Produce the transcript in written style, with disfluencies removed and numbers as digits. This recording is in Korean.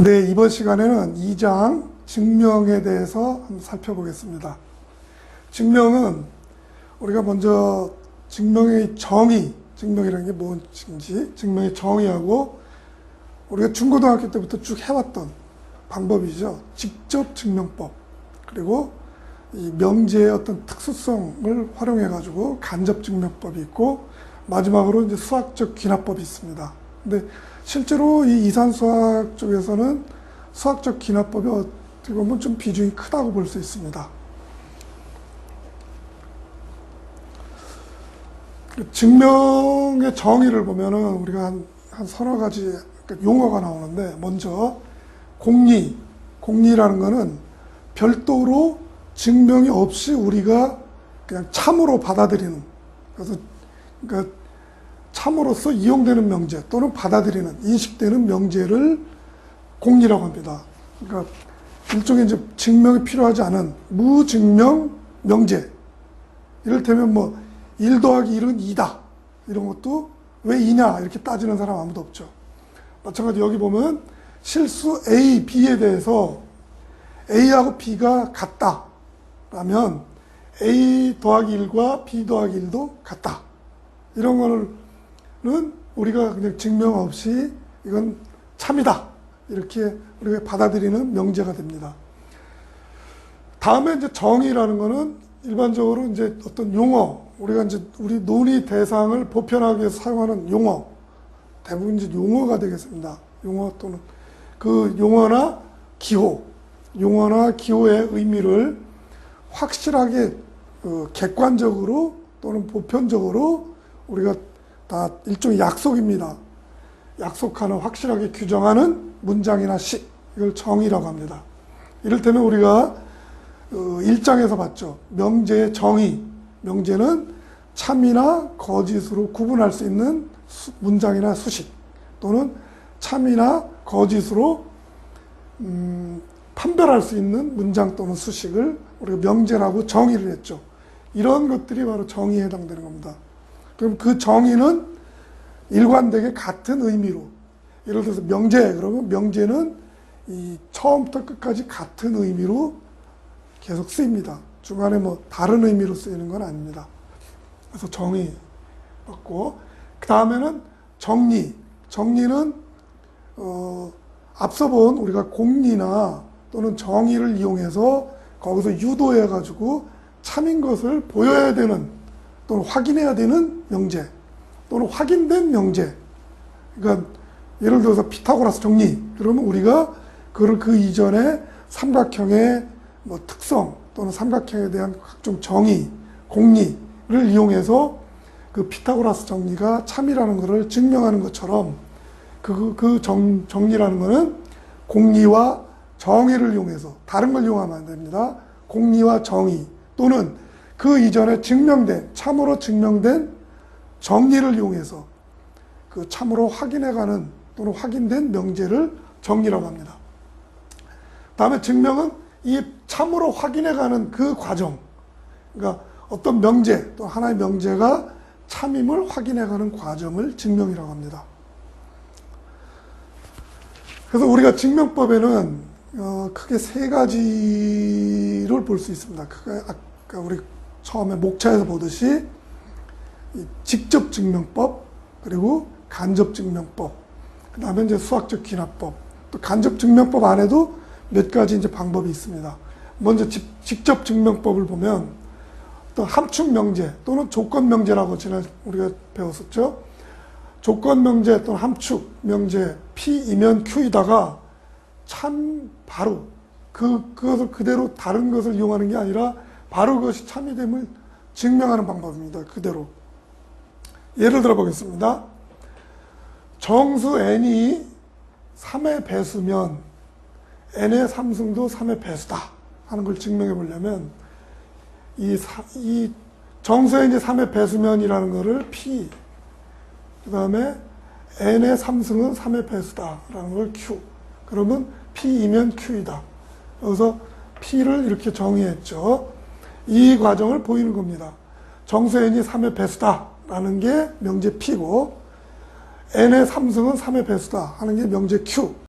네, 이번 시간에는 2장 증명에 대해서 한번 살펴보겠습니다. 증명은 우리가 먼저 증명의 정의, 증명이라는 게 뭔지, 증명의 정의하고 우리가 중고등학교 때부터 쭉 해왔던 방법이죠. 직접 증명법. 그리고 이 명제의 어떤 특수성을 활용해가지고 간접 증명법이 있고 마지막으로 이제 수학적 귀납법이 있습니다. 근데 실제로 이 이산수학 쪽에서는 수학적 귀납법이 어떻게 보면 좀 비중이 크다고 볼 수 있습니다. 증명의 정의를 보면은 우리가 한 서너 가지 용어가 나오는데, 먼저 공리라는 거는 별도로 증명이 없이 우리가 그냥 참으로 받아들이는, 그래서 그러니까 참으로서 이용되는 명제 또는 받아들이는, 인식되는 명제를 공리라고 합니다. 그러니까 일종의 이제 증명이 필요하지 않은 무증명 명제. 이를테면 뭐 1 더하기 1은 2다. 이런 것도 왜 2냐 이렇게 따지는 사람 아무도 없죠. 마찬가지로 여기 보면 실수 A, B에 대해서 A하고 B가 같다 라면 A 더하기 1과 B 더하기 1도 같다. 이런 거는 우리가 그냥 증명 없이 이건 참이다 이렇게 우리가 받아들이는 명제가 됩니다. 다음에 이제 정의라는 거는 일반적으로 이제 어떤 용어, 우리가 이제 우리 논의 대상을 보편하기 위해서 사용하는 용어, 대부분 이제 용어가 되겠습니다. 용어 또는 그 용어나 기호의 의미를 확실하게 객관적으로 또는 보편적으로 우리가 다 일종의 약속입니다. 약속하는, 확실하게 규정하는 문장이나 시, 이걸 정의라고 합니다. 이를테면 우리가 1장에서 봤죠. 명제의 정의. 명제는 참이나 거짓으로 구분할 수 있는 문장이나 수식, 또는 참이나 거짓으로 판별할 수 있는 문장 또는 수식을 우리가 명제라고 정의를 했죠. 이런 것들이 바로 정의에 해당되는 겁니다. 그럼 그 정의는 일관되게 같은 의미로, 예를 들어서 명제, 그러면 명제는 이 처음부터 끝까지 같은 의미로 계속 쓰입니다. 중간에 뭐 다른 의미로 쓰이는 건 아닙니다. 그래서 정의 맞고, 그 다음에는 정리. 정리는 앞서 본 우리가 공리나 또는 정의를 이용해서 거기서 유도해 가지고 참인 것을 보여야 되는 또는 확인해야 되는 명제, 또는 확인된 명제. 그러니까 예를 들어서 피타고라스 정리. 그러면 우리가 그걸 그 이전에 삼각형의 뭐 특성 또는 삼각형에 대한 각종 정의, 공리를 이용해서 그 피타고라스 정리가 참이라는 것을 증명하는 것처럼 정리라는 것은 공리와 정의를 이용해서, 다른 걸 이용하면 안 됩니다. 공리와 정의 또는 그 이전에 참으로 증명된 정리를 이용해서 그 참으로 확인해가는 또는 확인된 명제를 정리라고 합니다. 다음에 증명은 이 참으로 확인해가는 그 과정, 그러니까 어떤 명제, 또 하나의 명제가 참임을 확인해가는 과정을 증명이라고 합니다. 그래서 우리가 증명법에는 크게 세 가지를 볼 수 있습니다. 아까 우리 처음에 목차에서 보듯이 직접 증명법, 그리고 간접 증명법, 그 다음에 이제 수학적 귀납법, 또 간접 증명법 안에도 몇 가지 이제 방법이 있습니다. 먼저 직접 증명법을 보면 또 함축 명제 또는 조건 명제라고 지난 우리가 배웠었죠. 조건 명제 또는 함축 명제 P이면 Q이다가 참 바로 그것을 그대로 다른 것을 이용하는 게 아니라 바로 그것이 참이 됨을 증명하는 방법입니다. 그대로. 예를 들어 보겠습니다. 정수 n이 3의 배수면 n의 3승도 3의 배수다 하는 걸 증명해 보려면 이 정수 n이 3의 배수면이라는 거를 P, 그 다음에 n의 3승은 3의 배수다 라는 걸 Q, 그러면 P이면 Q이다. 그래서 P를 이렇게 정의했죠. 이 과정을 보이는 겁니다. 정수 n이 3의 배수다 라는 게 명제 P고, n의 3승은 3의 배수다 하는 게 명제 Q.